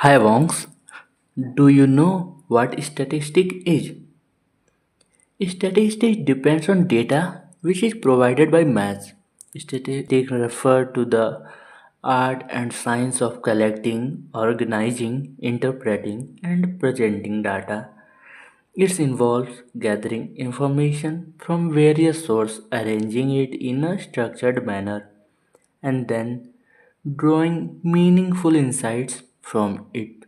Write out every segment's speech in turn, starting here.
Hi Wongs, do you know what statistic is? Statistics depends on data which is provided by maths. Statistics refer to the art and science of collecting, organizing, interpreting, and presenting data. It involves gathering information from various sources, arranging it in a structured manner, and then drawing meaningful insights from it.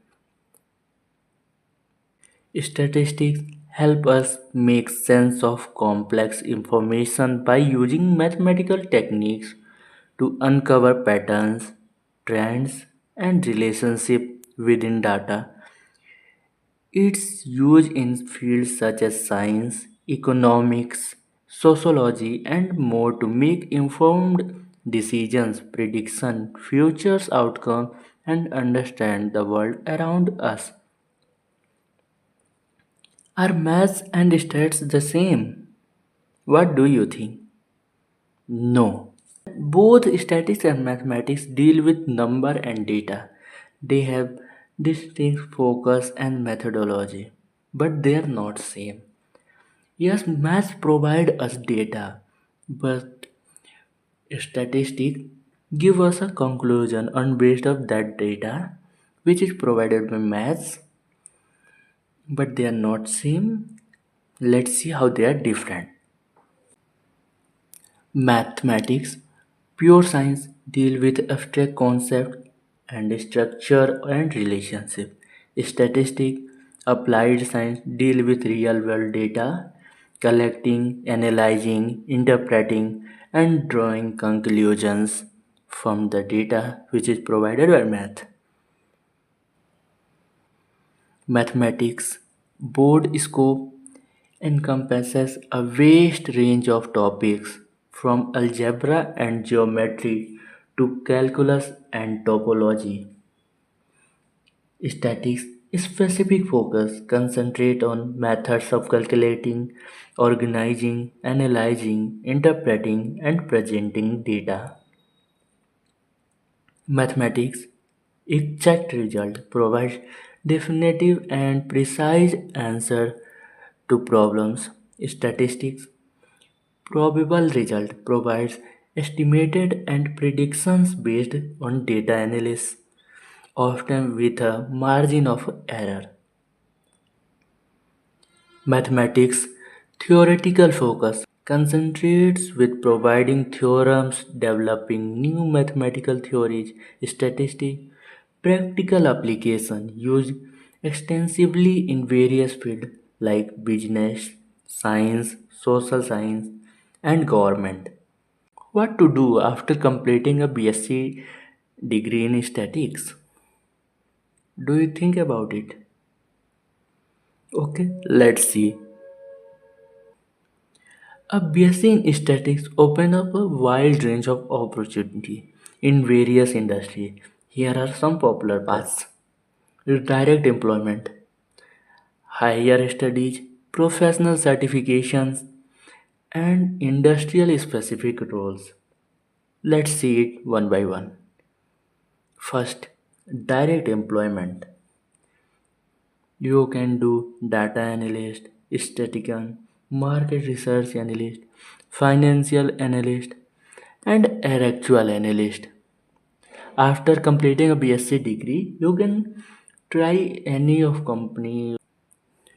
Statistics help us make sense of complex information by using mathematical techniques to uncover patterns, trends, and relationships within data. It's used in fields such as science, economics, sociology, and more to make informed decisions, prediction, futures outcome, and understand the world around us. Are maths and stats the same? What do you think? No. Both statistics and mathematics deal with number and data. They have distinct focus and methodology, but they are not same. Yes, maths provide us data, but statistics give us a conclusion on based of that data, which is provided by maths, but they are not same. Let's see how they are different. Mathematics, pure science, deal with abstract concepts and structure and relationship. Statistics, applied science, deal with real-world data, collecting, analyzing, interpreting, and drawing conclusions from the data which is provided by math. Mathematics, broad scope, encompasses a vast range of topics from algebra and geometry to calculus and topology. Statistics specific focus concentrate on methods of calculating, organizing, analyzing, interpreting, and presenting data. Mathematics exact result provides definitive and precise answer to problems. Statistics probable result provides estimated and predictions based on data analysis, often with a margin of error. Mathematics theoretical focus concentrates with providing theorems, developing new mathematical theories, statistics, practical application used extensively in various fields like business, science, social science, and government. What to do after completing a BSc degree in statistics? Do you think about it? Okay, let's see. A BSc in statistics open up a wide range of opportunity in various industries. Here are some popular paths. Direct employment, higher studies, professional certifications, and industrial specific roles. Let's see it one by one. First, direct employment. You can do data analyst, statistician, market research analyst, financial analyst, and actual analyst. After completing a BSc degree, you can try any of company.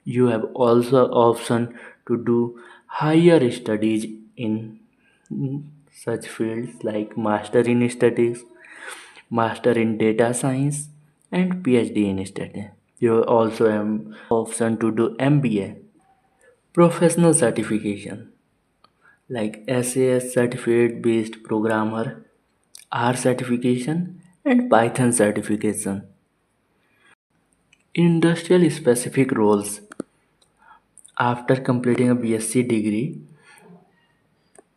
You have also option to do higher studies in such fields like master in statistics, master in data science, and PhD in statistics. You also have option to do MBA. Professional certification like SAS certificate based programmer, R certification, and Python certification. Industrial specific roles after completing a BSc degree,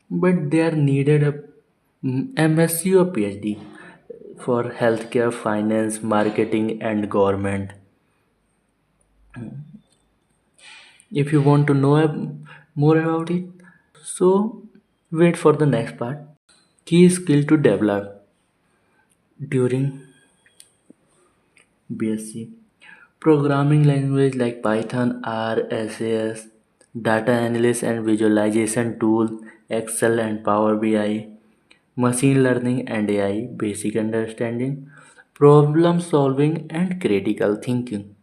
but they are needed a MSc or PhD for healthcare, finance, marketing, and government. If you want to know more about it, so wait for the next part. Key skill to develop during BSc. Programming language like Python, R, SAS, data analysis and visualization tool, Excel and Power BI, machine learning and AI, basic understanding, problem solving and critical thinking.